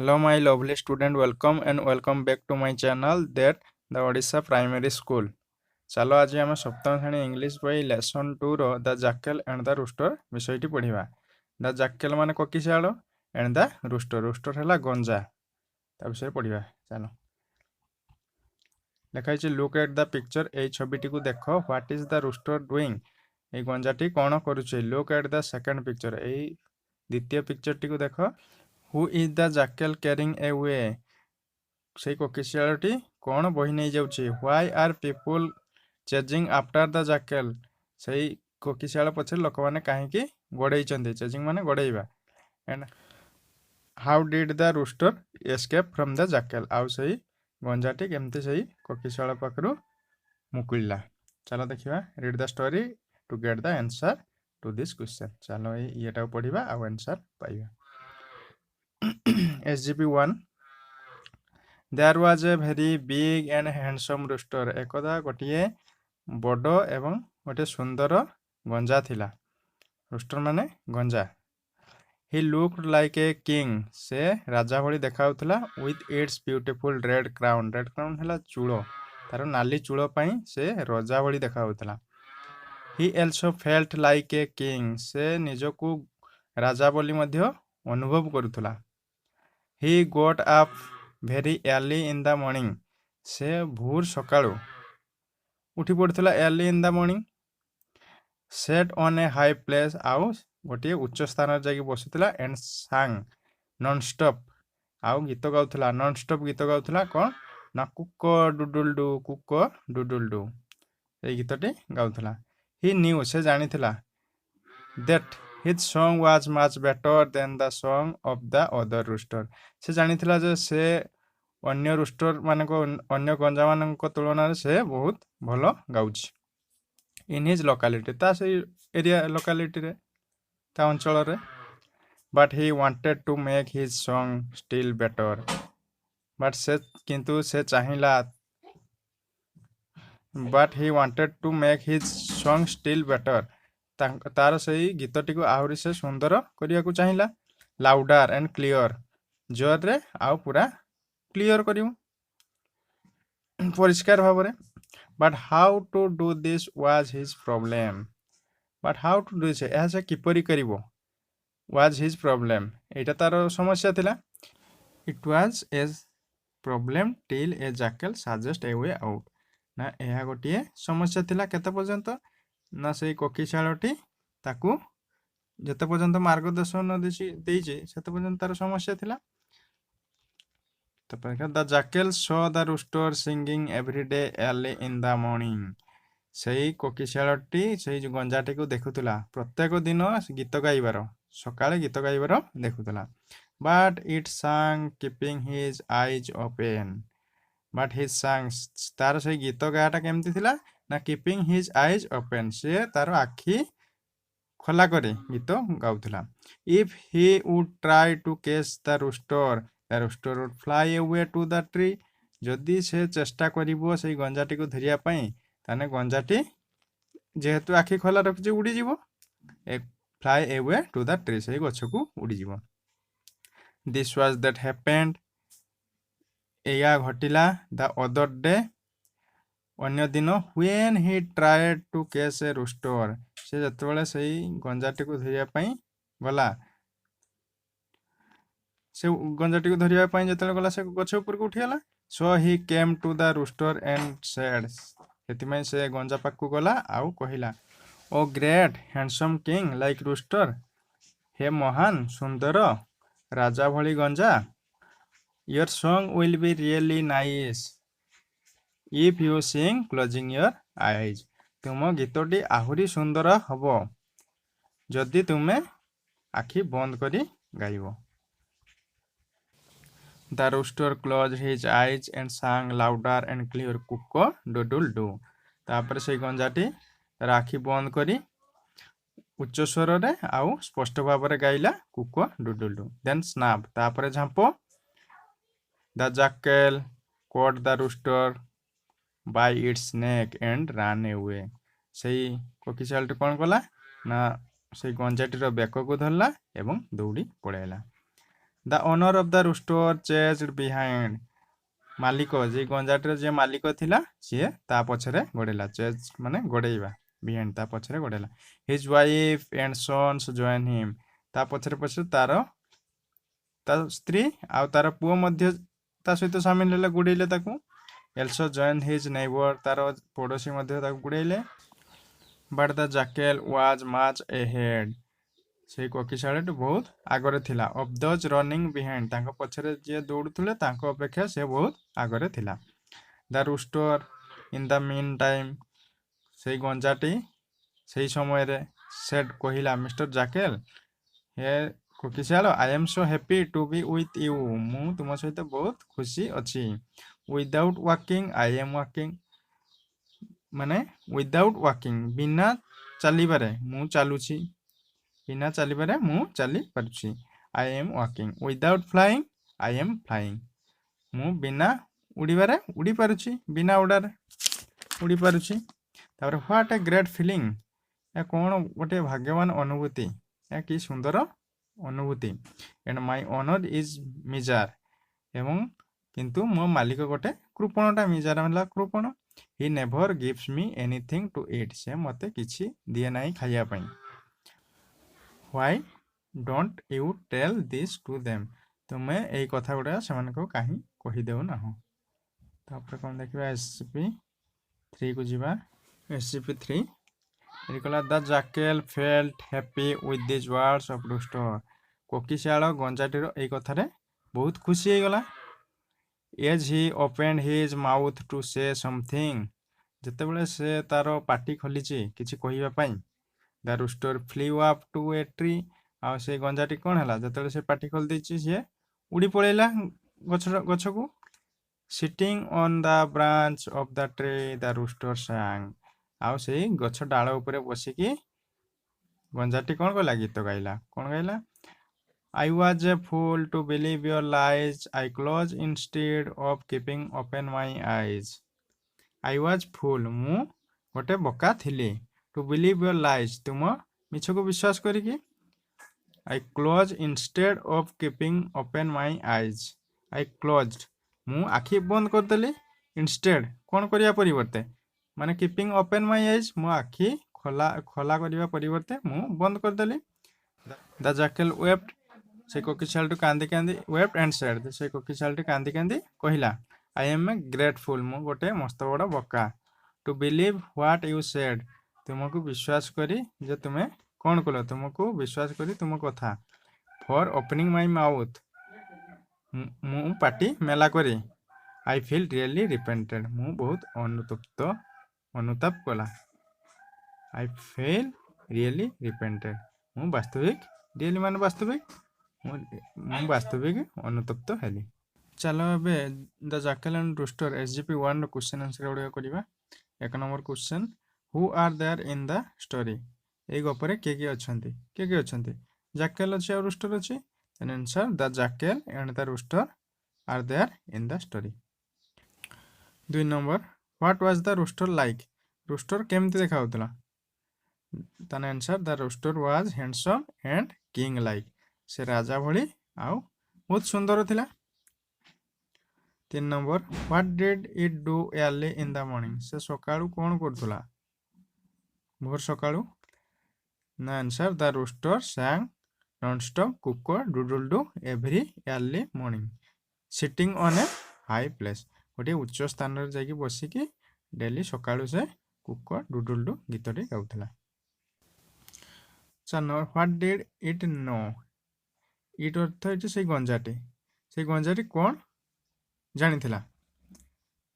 Hello my lovely student, welcome back to my channel that the Odisha Primary School. चलो आज आम सप्तम श्रेणी इंग्लिश बही लेसन 2 रो the jackal and the rooster विषयटी पढ़िबा। द जैकल माने कोकिशाल एंड द रूस्टर हैला गंजा ता विषय पढ़िबा। चलो लिखाई छै लुक एट द पिक्चर ए छबिटी को देखो what is the rooster doing ए गंजाटी कोन करूछे। Look at the second picture ए द्वितीय पिक्चरटी को देखो who is the jackal carrying away से कोकिशियालटी कौन बही नहीं जाउछि। Why are people chasing after the jackal से कोकिशियाल पछे लोक माने काहेकि गोड़े चंदी। चेजिंग माने गोड़ेइबा। And how did the rooster escape from the jackal आउ सही गंजाटी केमती सही कोकिशियाल पाखरु मुकुलिला। चलो देखिबा read the story to get the answer to this question. चलो येटा पढ़िबा आ आंसर पाइबा। SGP1 There was a very big and handsome rooster. एकदा गोटिए बड़ एवं गोटे सुंदर गंजा थिला। रूस्टर माने गंजा। He looked like a king. से राजा भली देखाउथला with its beautiful red crown. Red crown हैला चूलो तार नाली चूलो पई से राजा भली देखाउथला। He also felt like a king. से निजको राजा बोली मध्य अनुभव करुथला। He got up very early in the morning. से भोर सकाळु उठी पड़थला early in the morning. Sat on a high place आउ गोटे उच्च स्थान जाके बसुथला and sang non stop आउ गीत गाउथला non stop गीत गाउथला कोन ना कुक्को doodle do a गीतटी गाउथला। He knew से जानिथला that his song was much better than the song of the other rooster. से जानिथला जे से अन्य रूस्टर माने को अन्य गंजा मान तुलन से बहुत भलो गाउछि। इन हिज लोकालिटी ता से एरिया लोकालिटी रे ता अंचल रे। But he wanted to make his song still better. But से किंतु से चाहिला but he wanted to make his song still better तार सही गीतटी को आहुरी से सुंदर करिया को चाहिला। लाउडर एंड क्लियर जोर रे आउ पूरा क्लियर करियो परिष्कार भाबरे। But how to do this was his problem. But how to do से एहा से किपरि करिवो वाज हिज प्रॉब्लम एटा तार समस्या थिला। It was a problem till a jackal suggest a way out ना एहा गोटिए समस्या थिला केते पर्यंत ना से कोकिशालटी ताकू जते पर्यंत मार्गदर्शन देइजे सेते पर्यंत तार समस्या थिला। The jackal saw the rooster singing every day early in the morning. सही कोकिशालटी सही जो गंजाटी को देखुतला प्रत्येक दिन गीत गाइबार सकाळे गीत गाइबार देखुतला। But it sang keeping his eyes open. But his sang तार सही गीत गायाटा केमती थिला ना keeping his eyes open से तार आखी खोला करे गीत गाउथला। If he would try to catch the rooster would fly away to the tree. जदि से चेष्टा करिवो से गंजाटी को धरिया पई ताने गंजाटी जेहेतु आखी खोला रखछि उड़ी जीवो ए fly away to the tree से गछ को उड़ी जीवो। This was that happened एया घटिला the other day अन्य दिन when he tried to catch a rooster से जतबेले सही गंजाटी को धरिया पई गला से गंजाटी को धरिया पई जतले गला से गछ ऊपर को उठियाला। So he came to the rooster and said हेतिमै से गंजा पाक को गला आउ कहिला O great handsome king like rooster हे महान सुंदर राजा भली गंजा your song will be really nice if you sing closing your eyes. तुम गीतटी आहुरी सुंदर हबो जदि तुमे आखि बंद करी गाइबो। The rooster closed his eyes and sang louder and clear cock a doodle doo. तापर से गंजाटी राखी बंद करी उच्च स्वर रे आउ स्पष्ट भाव रे गाइला कुक्को डुडुल डू। देन स्नैप तापर झांपो The jackal caught the rooster by its neck and ran away. सही कोकिशालटी कोन कला ना से गंजाटी रो बेक को धरला एवं दौड़ी पळेला। The owner of the rooster chased behind. ମାଲିକ ଯେ ଗଞ୍ଜାଟିର ଯିଏ ମାଲିକ ଥିଲା ସିଏ ତା ପଛରେ ଗୋଡ଼େଇଲା। ଚେଜ୍ ମାନେ ଗୋଡ଼େଇବା, ବିହାଇଣ୍ଡ ତା ପଛରେ ଗୋଡ଼େଇଲା। His wife and sons joined him. ତା ପଛରେ ପଛରେ ତା ସ୍ତ୍ରୀ ଆଉ ତାର ପୁଅ ମଧ୍ୟ ତା ସହିତ ସାମିଲ ହେଲେ, ଗୋଡ଼େଇଲେ ତାକୁ। Also joined his neighbour. ତାର ପଡ଼ୋଶୀ ମଧ୍ୟ ତାକୁ ଗୋଡ଼େଇଲେ। But the jackal was much ahead. ସେଇ କୋକିଶାଳଟି ବହୁତ ଆଗରେ ଥିଲା। Of those running behind. ତାଙ୍କ ପଛରେ ଯିଏ ଦୌଡ଼ୁଥିଲେ ତାଙ୍କ ଅପେକ୍ଷା ସେ ବହୁତ ଆଗରେ ଥିଲା। The rooster in the meantime. ସେଇ ଗଞ୍ଜାଟି ସେଇ ସମୟରେ ସେଡ୍ କହିଲା, ମିଷ୍ଟର ଜାକେଲ, ହେ କୋକିଶାଳ, I am so happy to be with you. ମୁଁ ତୁମ ସହିତ ବହୁତ ଖୁସି ଅଛି। Without walking I am walking. ମାନେ ୱିଦାଉଟ୍ ୱାକିଂ, ବିନା ଚାଲିବାରେ ମୁଁ ଚାଲୁଛି। ବିନା ଚାଲିବାରେ ମୁଁ ଚାଲି ପାରୁଛି। I am walking. Without flying I am flying. ମୁଁ ବିନା ଉଡ଼ିବାରେ ଉଡ଼ି ପାରୁଛି। ବିନା ଉଡ଼ାରେ ଉଡ଼ି ପାରୁଛି। ତାପରେ ହ୍ୱାଟ୍ ଏ ଗ୍ରେଟ୍ ଫିଲିଂ। ଏହା କ'ଣ ଗୋଟେ ଭାଗ୍ୟବାନ ଅନୁଭୂତି। ଏହା କି ସୁନ୍ଦର ଅନୁଭୂତି। And my owner is miser. ଏବଂ କିନ୍ତୁ ମୋ ମାଲିକ ଗୋଟେ କୃପଣଟା। ମିଜାର ହେଲା କୃପଣ। He never gives me anything to eat. ସେ ମୋତେ କିଛି ଦିଏ ନାହିଁ ଖାଇବା ପାଇଁ। Why don't you tell this to them. ତୁମେ ଏଇ କଥା ଗୁଡ଼ା ସେମାନଙ୍କୁ କାହିଁ କହିଦେଉ ନାହଁ। ତାପରେ କ'ଣ ଦେଖିବା, SCP 3କୁ ଯିବା। SCP 3 ଏଠି କହିଲା, the jackal felt happy with these words of rooster. କୋକିଶାଳ ଗଞ୍ଜାଟିର ଏଇ କଥାରେ ବହୁତ ଖୁସି ହେଇଗଲା। As he opened his mouth to say something. ଯେତେବେଳେ ସେ ତାର ପାଟି ଖୋଲିଛି କିଛି କହିବା ପାଇଁ। The rooster flew up to a tree. ଆଉ ସେ ଗଞ୍ଜାଟି କ'ଣ ହେଲା, ଯେତେବେଳେ ସେ ପାଟି ଖୋଲି ଦେଇଛି ସିଏ ଉଡ଼ି ପଳେଇଲା ଗଛକୁ। Sitting on the branch of the tree the rooster ସାଙ୍ଗ। ଆଉ ସେଇ ଗଛ ଡାଳ ଉପରେ ବସିକି ଗଞ୍ଜାଟି କ'ଣ କଲା, ଗୀତ ଗାଇଲା। କ'ଣ ଗାଇଲା? I was a fool to believe your lies. I closed instead of keeping open my eyes. I was fool. ମୁଁ ଗୋଟେ ବୋକା ଥିଲି। To believe your lies. ତୁମ ମିଛକୁ ବିଶ୍ୱାସ କରିକି। I closed instead of keeping open my eyes. I closed. ମୁଁ ଆଖି ବନ୍ଦ କରିଦେଲି। Instead କ'ଣ କରିବା ପରିବର୍ତ୍ତେ, ମାନେ keeping open my eyes, ମୋ ଆଖି ଖୋଲା କରିବା ପରିବର୍ତ୍ତେ ମୁଁ ବନ୍ଦ କରିଦେଲି। The jackal wept. ସେ କୋକିଶାଳଟି କାନ୍ଦି କାନ୍ଦି wept and said. ସେ କୋକିଶାଳଟି କାନ୍ଦି କାନ୍ଦି କହିଲା, I am a grateful. ମୁଁ ଗୋଟେ ମସ୍ତ ବଡ଼ ବୋକା। To believe what you said. ତୁମକୁ ବିଶ୍ୱାସ କରି ଯେ ତୁମେ କ'ଣ କଲ, ତୁମକୁ ବିଶ୍ୱାସ କରି ତୁମ କଥା। For opening my mouth. ମୁଁ ପାଟି ମେଲା କରି। I feel really repented. ମୁଁ ବହୁତ ଅନୁତାପ କଲା। I feel really repented. ମୁଁ ବାସ୍ତବିକ, really ମାନେ ବାସ୍ତବିକ, ମୁଁ ବାସ୍ତବିକ ଅନୁତପ୍ତ ହେଲି। ଚାଲ ଏବେ the jackal and rooster SCP 1ର କ୍ୱେଶ୍ଚନ୍ ଆନ୍ସର ଗୁଡ଼ିକ କରିବା। 1 number question, who are there in the story. ଏଇ ଗପରେ କିଏ କିଏ ଅଛନ୍ତି? କିଏ କିଏ ଅଛନ୍ତି? ଜାକେଲ ଅଛି ଆଉ ରୁଷ୍ଟର ଅଛି। Then answer, the jackal and the rooster are there in the story. 2 number, what was the rooster like. Rooster କେମିତି ଦେଖାଯାଉଥିଲା? ତାର answer, the rooster was handsome and king like. ସେ ରାଜା ଭଳି ଆଉ ବହୁତ ସୁନ୍ଦର ଥିଲା। 3 number, what did it do early in the morning. ସେ ସକାଳୁ କ'ଣ କରୁଥିଲା? ଭୋର ସକାଳୁ। ନା answer, the rooster sang nonstop cock doodle doo every early morning sitting on a high place. ଗୋଟିଏ ଉଚ୍ଚ ସ୍ଥାନରେ ଯାଇକି ବସିକି ଡେଲି ସକାଳୁ ସେ କୁକ ଡୁଡୁଲ ଡୁ ଗୀତଟି ଗାଉଥିଲା। 4 number, what did it know. It ଅର୍ଥ ଏଠି ସେଇ ଗଞ୍ଜାଟି। ସେଇ ଗଞ୍ଜାଟି କ'ଣ ଜାଣିଥିଲା?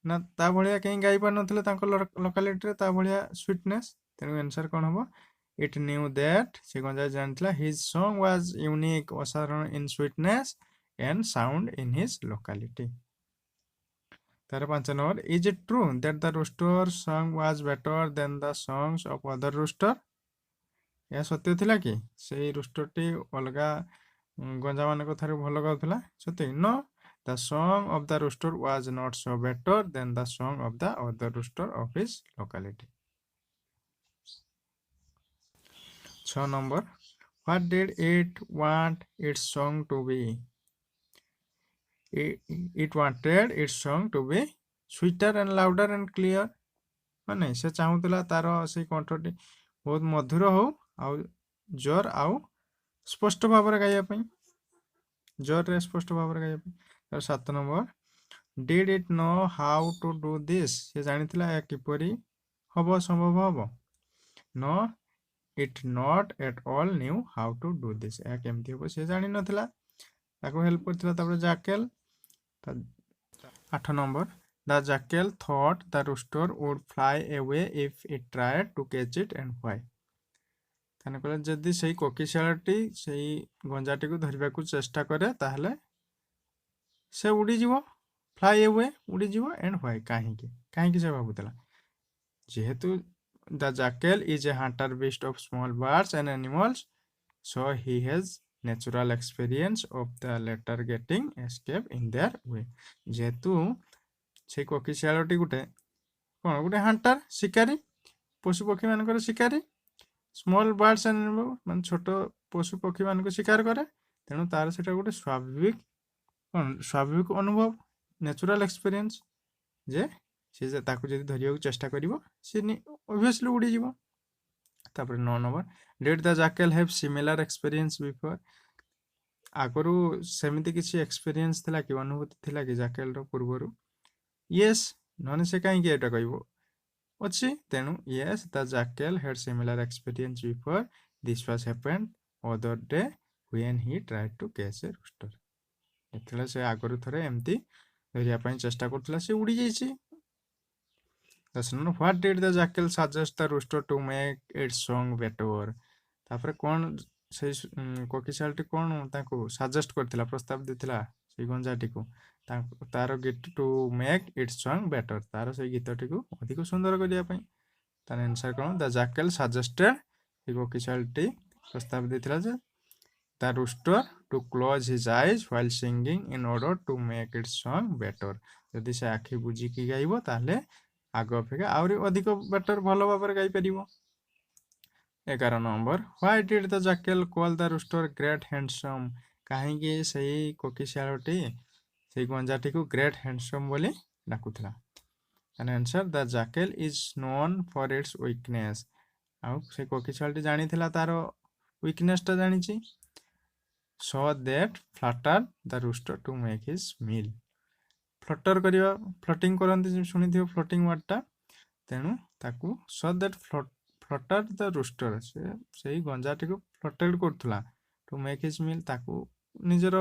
ନା ତା ଭଳିଆ କେହି ଗାଇ ପାରୁନଥିଲେ ତାଙ୍କ ଲୋକାଲିଟିରେ ତା ଭଳିଆ ସୁଇଟନେସ୍। ତେଣୁ ଆନ୍ସର କ'ଣ ହେବ? It knew that. ସେ ଗଞ୍ଜାଟି ଜାଣିଥିଲା ହିଜ୍ ସଙ୍ଗ ୱାଜ୍ ୟୁନିକ୍, ଅସାଧାରଣ in sweetness and sound in his locality. ତାର 5 number, is it true that the rooster song was better than the songs of other rooster. ଏହା ସତ୍ୟ ଥିଲା କି ସେଇ ରୁଷ୍ଟରଟି ଅଲଗା ଗଞ୍ଜାମାନଙ୍କ ଠାରୁ ଭଲ ଗାଉଥିଲା? ସତ୍ୟ? No, the song of the rooster was not so better than the song of the other rooster of his locality. 6 number, what did it want its song to be. it wanted its song to be sweeter and louder and clear। ମାନେ ସେ ଚାହୁଁଥିଲା ତାର ସେଇ କଣ୍ଠଟି ବହୁତ ମଧୁର ହଉ ଆଉ ଜୋର ଆଉ ସ୍ପଷ୍ଟ ଭାବରେ ଗାଇବା ପାଇଁ, ଜୋରରେ ସ୍ପଷ୍ଟ ଭାବରେ ଗାଇବା ପାଇଁ। ତାର 7 number, did it know how to do this? ସେ ଜାଣିଥିଲା ଏହା କିପରି ହବ, ସମ୍ଭବ ହବ। No, it not at all knew how to do this। ଏହା କେମିତି ହବ ସେ ଜାଣିନଥିଲା, ତାକୁ ହେଲ୍ପ କରିଥିଲା ତାପରେ jackal। 8 number, the jackal thought the rooster would fly away if it tried to catch it and why। ତାହେଲେ କହିଲେ ଯଦି ସେଇ କୋକିଶିଆଳଟି ସେଇ ଗଞ୍ଜାଟିକୁ ଧରିବାକୁ ଚେଷ୍ଟା କରେ ତାହେଲେ ସେ ଉଡ଼ିଯିବ, ଫ୍ଲାଏ ଆୱେ, ଉଡ଼ିଯିବ, ଏଣ୍ଡ ହ୍ୱାଇ, କାହିଁକି, କାହିଁକି ସେ ଭାବୁଥିଲା, ଯେହେତୁ the jackal is a hunter beast of small birds and animals, so he has natural experience of the latter getting escape in their way। ଯେହେତୁ ସେଇ କୋକିଶିଆଳଟି ଗୋଟେ କ'ଣ, ଗୋଟେ ହଣ୍ଟର, ଶିକାରୀ, ପଶୁପକ୍ଷୀ ମାନଙ୍କର ଶିକାରୀ, ସ୍ମଲ୍ ବାର୍ଡସ୍ ଆଣ୍ଡ ଆନିମଲ୍ ମାନେ ଛୋଟ ପଶୁ ପକ୍ଷୀ ମାନଙ୍କୁ ଶିକାର କରେ, ତେଣୁ ତାର ସେଟା ଗୋଟେ ସ୍ୱାଭାବିକ କ'ଣ, ସ୍ୱାଭାବିକ ଅନୁଭବ, ନ୍ୟାଚୁରାଲ ଏକ୍ସପିରିଏନ୍ସ, ଯେ ସେ ତାକୁ ଯଦି ଧରିବାକୁ ଚେଷ୍ଟା କରିବ ସେ ଅବଭିୟସଲି ଉଡ଼ିଯିବ। ତାପରେ 9 number, did the jackal have similar experience before? ଆଗରୁ ସେମିତି କିଛି ଏକ୍ସପିରିଏନ୍ସ ଥିଲା କି, ଅନୁଭୂତି ଥିଲା କି ଜାକେଲର ପୂର୍ବରୁ? ୟେସ୍, ନହେଲେ ସେ କାହିଁକି ଏଇଟା କହିବ, ଅଛି, ତେଣୁ yes the jackal had similar experience before this was happened other day when he tried to catch a rooster. ଯେତେବେଳେ ସେ ଆଗରୁ ଥରେ ଏମିତି ଧରିବା ପାଇଁ ଚେଷ୍ଟା କରୁଥିଲା ସେ ଉଡ଼ି ଯାଇଛି। 10 number, what did the jackal suggest the rooster to make its song better? ତାପରେ କ'ଣ ସେଇ କୋକିଶିଆଳଟି କ'ଣ ତାଙ୍କୁ ସଜେଷ୍ଟ କରିଥିଲା, ପ୍ରସ୍ତାବ ଦେଇଥିଲା ସେଇ ଗଞ୍ଜାଟିକୁ ତାର ଗୀତ to make its song better, ତାର ସେଇ ଗୀତଟିକୁ ଅଧିକ ସୁନ୍ଦର କରିବା ପାଇଁ। ତାର ଆନ୍ସର କ'ଣ, ଦ ଜାକେଲ ସଜେଷ୍ଟେଡ, ସେଇ କୋକିଶିଆଳଟି ପ୍ରସ୍ତାବ ଦେଇଥିଲା ଯେ the rooster to close his eyes while singing in order to make its song better। ଯଦି ସେ ଆଖି ବୁଜିକି ଗାଇବ ତାହେଲେ ଆଗ ଅପେକ୍ଷା ଆହୁରି ଅଧିକ ବେଟର, ଭଲ ଭାବରେ ଗାଇପାରିବ। 11 number, why did the jackal call the rooster great handsome? କାହିଁକି ସେଇ କୋକିଶିଆଳଟି ସେଇ ଗଞ୍ଜାଟିକୁ ଗ୍ରେଟ୍ ହ୍ୟାଣ୍ଡସମ୍ ବୋଲି ଡାକୁଥିଲା? ତାହେଲେ answer, the jackal is known for its weakness। ଆଉ ସେ କୋକିଶିଆଳଟି ଜାଣିଥିଲା ତାର ୱିକନେସଟା ଜାଣିଛି। so that fluttered the rooster to make his meal। ଫ୍ଲଟର କରିବା, ଫ୍ଲଟିଂ କରନ୍ତି, ଶୁଣିଥିବ ଫ୍ଲଟିଂ ୱାର୍ଡଟା, ତେଣୁ ତାକୁ so that fluttered the rooster, ସେ ସେଇ ଗଞ୍ଜାଟିକୁ ଫ୍ଲଟେଡ୍ କରୁଥିଲା, to make his meal, ତାକୁ ନିଜର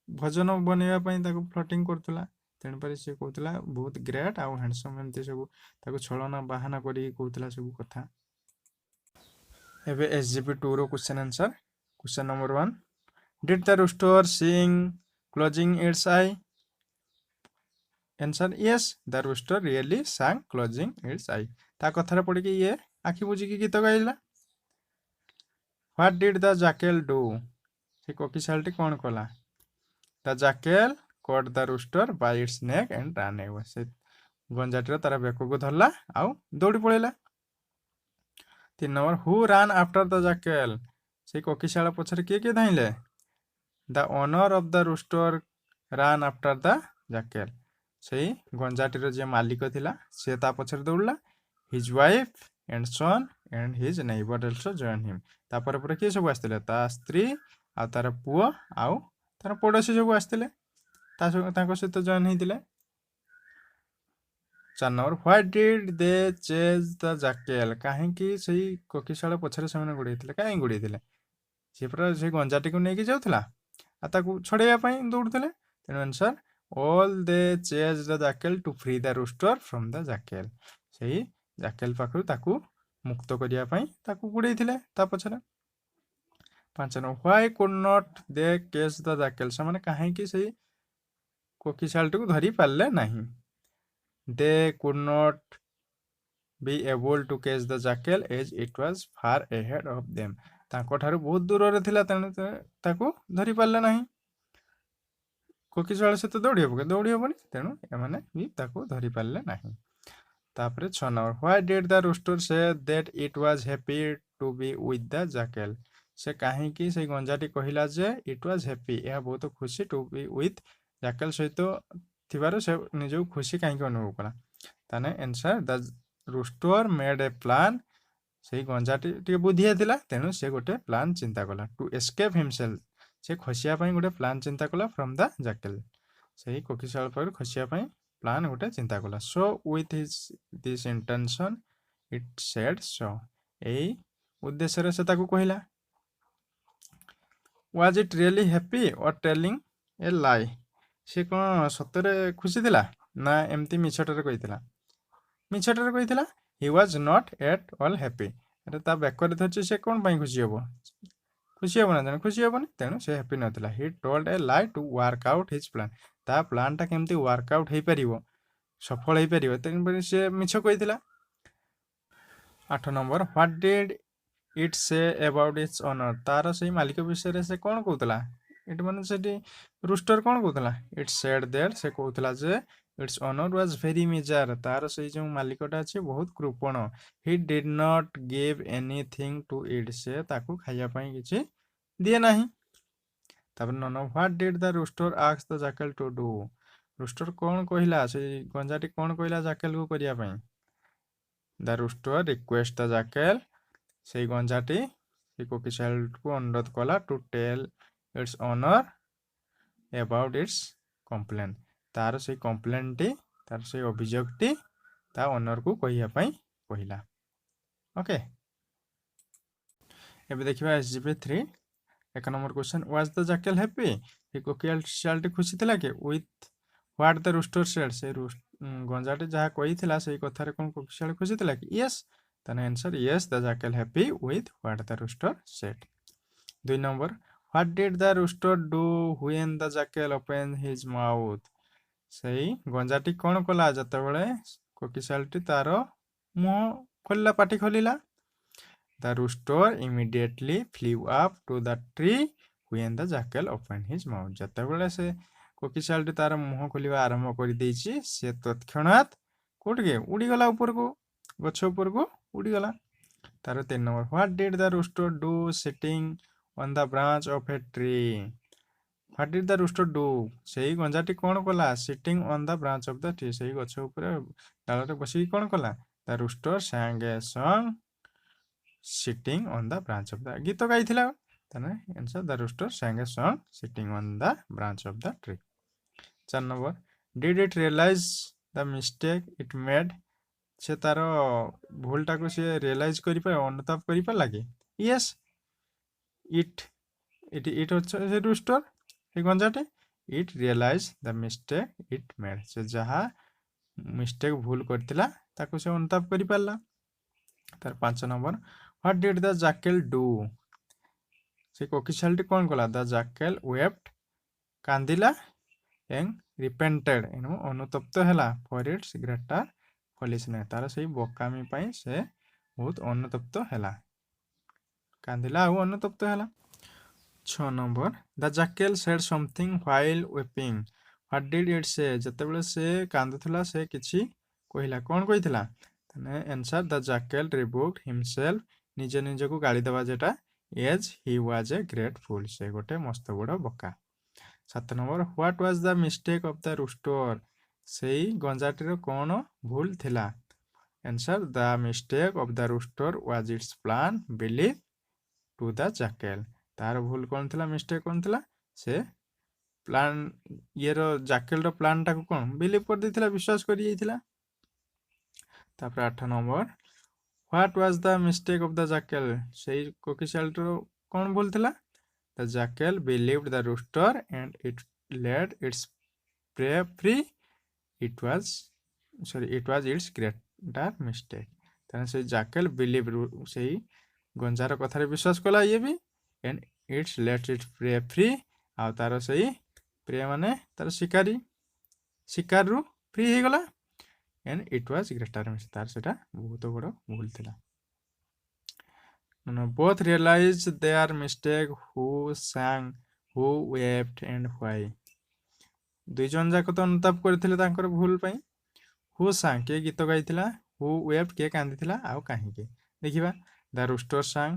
ଭୋଜନ ବନେଇବା ପାଇଁ ତାକୁ ଫ୍ଲଟିଂ କରୁଥିଲା, ତେଣୁକରି ସେ କହୁଥିଲା ବହୁତ ଗ୍ରେଟ୍ ଆଉ ହ୍ୟାଣ୍ଡସମ୍, ଏମିତି ସବୁ ତାକୁ ଛଳନା ବାହାନା କରିକି କହୁଥିଲା ସବୁ କଥା। ଏବେ SGP 2 ର question answer. Question number 1, did the rooster sing closing its eye? Answer, yes, the rooster really sang closing its eye। ତା କଥାରେ ପଡ଼ିକି ଇଏ ଆଖି ବୁଜିକି ଗୀତ ଗାଇଲା। what did the jackal do? ସେ କୋକିଶିଆଳଟି କ'ଣ କଲା? the jackal caught the rooster by its neck and ran away। ସେ ଗଞ୍ଜାଟିର ତାର ବେକକୁ ଧରିଲା ଆଉ ଦୌଡ଼ି ପଳେଇଲା। 3 number, who ran after the jackal? ସେଇ କୋକିଶିଆଳ ପଛରେ କିଏ କିଏ ଧାଇଁଲେ? the owner of the rooster ran after the jackal। ସେଇ ଗଞ୍ଜାଟିର ଯିଏ ମାଲିକ ଥିଲା ସେ ତା ପଛରେ ଦୌଡ଼ିଲା। his wife and son and his neighbor also joined him। ତାପରେ ପରେ କିଏ ସବୁ ଆସିଥିଲେ? ତା ସ୍ତ୍ରୀ ଆଉ ତାର ପୁଅ ଆଉ ତାର ପଡ଼ୋଶୀ ସବୁ ଆସିଥିଲେ, ତାଙ୍କ ସହିତ ଜଏନ୍ ହେଇଥିଲେ। 4 number, why did they chase the jackal? କାହିଁକି ସେଇ କୋକିଶିଆଳ ପଛରେ ସେମାନେ ଗୋଡ଼େଇଥିଲେ? କାହିଁକି ଗୋଡ଼େଇଥିଲେ? ସେ ପୁରା ସେଇ ଗଞ୍ଜାଟିକୁ ନେଇକି ଯାଉଥିଲା ଆଉ ତାକୁ ଛଡ଼େଇବା ପାଇଁ ଦୌଡ଼ୁଥିଲେ, ତେଣୁ answer, all they chased the jackal to free the rooster from the jackal। ସେଇ ଜାକେଲ ପାଖରୁ ତାକୁ ମୁକ୍ତ କରିବା ପାଇଁ ତାକୁ ଗୋଡ଼େଇଥିଲେ ତା ପଛରେ। 5 number, why could not they catch the jackal? ସେମାନେ କାହିଁକି ସେଇ କୋକିଶିଆଳଟିକୁ ଧରି ପାରିଲେ ନାହିଁ? they could not be able to catch the jackal as it was far ahead of them। ତାଙ୍କଠାରୁ ବହୁତ ଦୂରରେ ଥିଲା, ତେଣୁ ତାକୁ ଧରି ପାରିଲେ ନାହିଁ। କୋକିଶିଆଳ ସହିତ ଦୌଡ଼ି ହବ, ଦୌଡ଼ି ହବନି, ତେଣୁ ଏମାନେ ବି ତାକୁ ଧରି ପାରିଲେ ନାହିଁ। ତାପରେ 6 number, why did the rooster say that it was happy to be with the jackal? ସେ କାହିଁକି ସେଇ ଗଞ୍ଜାଟି କହିଲା ଯେ it was happy, ଏହା ବହୁତ ଖୁସି, to be with ଜାକେଲ ସହିତ ଥିବାରୁ ସେ ନିଜକୁ ଖୁସି କାହିଁକି ଅନୁଭବ କଲା? ତାହେଲେ answer the ରୁଷ୍ଟର made A plan. ସେଇ ଗଞ୍ଜାଟି ଟିକେ ବୁଦ୍ଧିଆ ଥିଲା, ତେଣୁ ସେ ଗୋଟେ ପ୍ଲାନ୍ ଚିନ୍ତା କଲା ଟୁ ଏସ୍କେପ୍ ହିମସେଲ୍ଫ। ସେ ଖସିବା ପାଇଁ ଗୋଟେ ପ୍ଲାନ୍ ଚିନ୍ତା କଲା ଫ୍ରମ୍ ଦ ଜାକେଲ। ସେଇ କୋକିଶାଳ ପାଖରୁ ଖସିବା ପାଇଁ ପ୍ଲାନ୍ ଗୋଟେ ଚିନ୍ତା କଲା। So with this intention it said so. ଏଇ ଉଦ୍ଦେଶ୍ୟରେ ସେ ତାକୁ କହିଲା। Was it really happy or telling a lie? ସେ କ'ଣ ସତରେ ଖୁସି ଥିଲା ନା ଏମିତି ମିଛଟାରେ କହିଥିଲା? ମିଛଟାରେ କହିଥିଲା। He was not at all happy. ଆରେ ତା ବେକରେ ଧରିଛି, ସେ କ'ଣ ପାଇଁ ଖୁସି ହେବ? ଖୁସି ହେବ ନା? ତେଣୁ ଖୁସି ହେବନି, ତେଣୁ ସେ ହ୍ୟାପି ନଥିଲା। ହି ଟୋଲ୍ଡ ଏ ଲାଇ to work out his plan. ତା ପ୍ଲାନ୍ଟା କେମିତି ୱାର୍କ ଆଉଟ୍ ହେଇପାରିବ, ସଫଳ ହେଇପାରିବ, ତେଣୁକରି ସେ ମିଛ କହିଥିଲା। 8 ନମ୍ବର, ହ୍ୱାଟ୍ ଡିଡ୍ ଇଟ୍ ସେ ଏବାଉଟ୍ ଇଟ୍ସ ଅନର୍? ତାର ସେଇ ମାଲିକ ବିଷୟରେ ସେ କ'ଣ କହୁଥିଲା? ଏଠି ମାନେ ସେଠି ରୁଷ୍ଟର କ'ଣ କହୁଥିଲା? ଇଟ୍ ସେଡ୍ ଦ୍ୟାଟ୍, ସେ କହୁଥିଲା ଯେ its owner was very miser. ତାର ସେଇ ଯେଉଁ ମାଲିକଟା ଅଛି ବହୁତ କୃପଣ। He did not give anything to eat, ସେ ତାକୁ ଖାଇବା ପାଇଁ କିଛି ଦିଏ ନାହିଁ। ତାପରେ what did the rooster ask the jackal to do? Rooster କ'ଣ କହିଲା, ସେଇ ଗଞ୍ଜାଟି କ'ଣ କହିଲା ଜାକେଲକୁ କରିବା ପାଇଁ? ଦ ରୁଷ୍ଟର ରିକ୍ୱେଷ୍ଟ ଦ ଜାକେଲ, ସେଇ ଗଞ୍ଜାଟି ସେ କୋକିଶାଲକୁ ଅନୁରୋଧ କଲା to tell its owner about its complain. ତାର ସେଇ କମ୍ପ୍ଲେନ୍ଟି, ତାର ସେଇ ଅଭିଯୋଗଟି ତା ଅନର୍କୁ କହିବା ପାଇଁ କହିଲା। ଓକେ, ଏବେ ଦେଖିବା SGP 3 1 number question. Was the jackal happy? ସେ କୋକିଶାଲଟି ଖୁସି ଥିଲା କି? With what the rooster said, ସେ ଗଞ୍ଜାଟି ଯାହା କହିଥିଲା ସେଇ କଥାରେ କ'ଣ କୋକିଶାଳ ଖୁସି ଥିଲା କି? ୟେସ୍। ତାହେଲେ answer yes, the jackal happy with what the rooster said. 2 number, what did the rooster do when the jackal open his mouth? ସେଇ ଗଞ୍ଜାଟି କ'ଣ କଲା ଯେତେବେଳେ କୋକିଶାଲଟି ତାର ମୁହଁ ଖୋଲିଲା, ପାଟି ଖୋଲିଲା? The rooster immediately flew up to the tree when the jackal open his mouth. ଯେତେବେଳେ ସେ କୋକିଶାଲଟି ତାର ମୁହଁ ଖୋଲିବା ଆରମ୍ଭ କରିଦେଇଛି, ସେ ତତ୍କ୍ଷଣାତ୍ କୋଉଠିକି ଉଡ଼ିଗଲା, ଉପରକୁ, ଗଛ ଉପରକୁ ଉଡ଼ିଗଲା। ତାର 3 number, what did the rooster do sitting on the branch of a tree? What did the rooster do? ସେଇ ଗଞ୍ଜାଟି କ'ଣ କଲା? Sitting on the branch of the tree, ସେଇ ଗଛ ଉପରେ ଡାଳରେ ବସିକି କ'ଣ କଲା? The rooster sang a song sitting on the branch of the, ଗୀତ ଗାଇଥିଲା। ତାହେଲେ answer the rooster sang a song sitting on the branch of the tree. 4 number, did it realise the mistake it made? ସେ ତାର ଭୁଲଟାକୁ ସେ realise କରିପାରିଲା, ଅନୁତାପ କରିପାରିଲା କି? ୟେସ୍। ଇଟ୍ ଅଛି ସେ ରୁଷ୍ଟର, ସେ ଗଞ୍ଜାଟି। ଇଟ୍ realise the mistake it made, ସେ ଯାହା ମିଷ୍ଟେକ୍ ଭୁଲ କରିଥିଲା ତାକୁ ସେ ଅନୁତାପ କରିପାରିଲା। ତାର 5 number, what did the jackal do? ସେ କୋକିଶାଲଟି କ'ଣ କଲା? ଦ ଜାକେଲ ୱେପ୍ଟ, କାନ୍ଦିଲା, ଏଣ୍ଡ ରିପେଣ୍ଟେଡ୍, ଏଣୁ ଅନୁତପ୍ତ ହେଲା, ଫର୍ ଇଟ୍ସ ଗ୍ରେଟର ଫଲିସନେସ୍, ତାର ସେଇ ବୋକାମି ପାଇଁ ସେ ବହୁତ ଅନୁତପ୍ତ ହେଲା, କାନ୍ଦିଲା ଆଉ ଅନୁତପ୍ତ ହେଲା। 6 number, the jackal said something while weeping? What did it say? ଯେତେବେଳେ ସେ କାନ୍ଦୁଥିଲା ସେ କିଛି କହିଲା, କ'ଣ କହିଥିଲା? ତାହେଲେ answer the jackal rebuked himself, ନିଜ ନିଜକୁ ଗାଳି ଦେବା ଯେଟା, as he was a great fool, ସେ ଗୋଟେ ମସ୍ତ ବଡ଼ ବୋକା। 7 number, what was the mistake of the rooster? ସେଇ ଗଞ୍ଜାଟିର କ'ଣ ଭୁଲ ଥିଲା? Answer the mistake of the rooster was its plan believe to the jackal. ତାର ଭୁଲ କ'ଣ ଥିଲା, ମିଷ୍ଟେକ୍ କ'ଣ ଥିଲା? ସେ ପ୍ଲାନ୍ ଜାକେଲର ପ୍ଲାନ୍ଟାକୁ କ'ଣ ବିଲିଭ୍ କରିଦେଇଥିଲା, ବିଶ୍ୱାସ କରିଯାଇଥିଲା। ତାପରେ 8 number, what was the mistake of the jackal? ସେଇ କୋକିଶାଲଟିର କ'ଣ ଭୁଲ ଥିଲା? The jackal believed the rooster and it let its prey free, it was its greater mistake. ତାହେଲେ ସେଇ ଜାକେଲ ବିଲିଭ୍, ସେଇ ଗଞ୍ଜାର କଥାରେ ବିଶ୍ୱାସ କଲା ଇଏ ବି, and its let its prey free, ଆଉ ତାର ସେଇ ପ୍ରେ ମାନେ ତାର ଶିକାରରୁ ଫ୍ରି ହେଇଗଲା, and it was greater mistake, ତାର ସେଟା ବହୁତ ବଡ଼ ଭୁଲ ଥିଲା। Both realise their mistake, who sang, who ୱେପ୍ଟ and why? ଦୁଇ ଜଣ ଯାକ ତ ଅନୁତାପ କରିଥିଲେ ତାଙ୍କର ଭୁଲ ପାଇଁ। ହୁ ସାଙ୍ଗ, କିଏ ଗୀତ ଗାଇଥିଲା? ହୁ ୱେପ୍ଟ, କିଏ କାନ୍ଦିଥିଲା ଆଉ କାହିଁକି? ଦେଖିବା, ଦ ରୁଷ୍ଟର ସାଙ୍ଗ,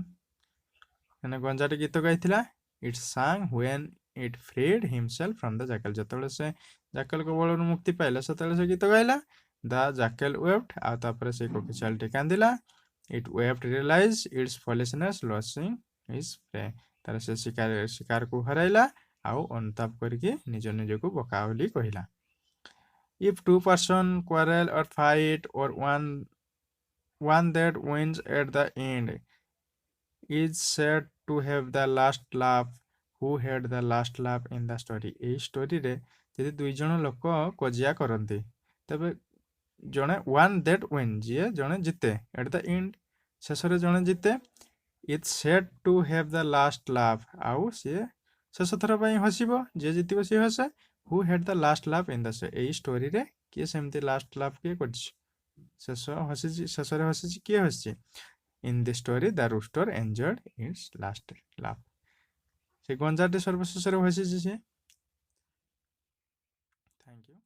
ମାନେ ଗଞ୍ଜାଟି ଗୀତ ଗାଇଥିଲା। ଇଟ୍ ସାଙ୍ଗ when it freed himself from the jackal. ଯେତେବେଳେ ସେ jackal କବଳରୁ ମୁକ୍ତି ପାଇଲା ସେତେବେଳେ ସେ ଗୀତ ଗାଇଲା the jackal wept ଆଉ ତାପରେ ସେ କୋକିଶିଆଳଟି କାନ୍ଦିଲା it wept realized its foolishness losing its prey ତାର ସେ ଶିକାରକୁ ହରାଇଲା ଆଉ ଅନୁତାପ କରିକି ନିଜ ନିଜକୁ ବୋକା ବୋଲି କହିଲା if two person quarrel or fight or one that wins at the end is said to have the last laugh who had the last laugh in the story ଏହି ଷ୍ଟୋରିରେ ଯଦି ଦୁଇ ଜଣ ଲୋକ କଜିଆ କରନ୍ତି ତେବେ ଜଣେ one that win ଯିଏ ଜଣେ ଜିତେ at the end ଶେଷରେ ଜଣେ ଜିତେ it's said to have the last laugh ଆଉ ସିଏ ଶେଷ ଥର ପାଇଁ ହସିବ ଯିଏ ଜିତିବ ସିଏ ହସେ who had the last laugh in the show ଏହି ଷ୍ଟୋରିରେ କିଏ ସେମିତି ଲାଷ୍ଟ ଲାଫ୍ କିଏ କରିଛି ଶେଷରେ ହସିଛି କିଏ ହସିଛି in the story the rooster enjoyed its last laugh ସେ ଗଞ୍ଜାଟି ସର୍ବଶେଷରେ ହସିଛି ସିଏ Thank you.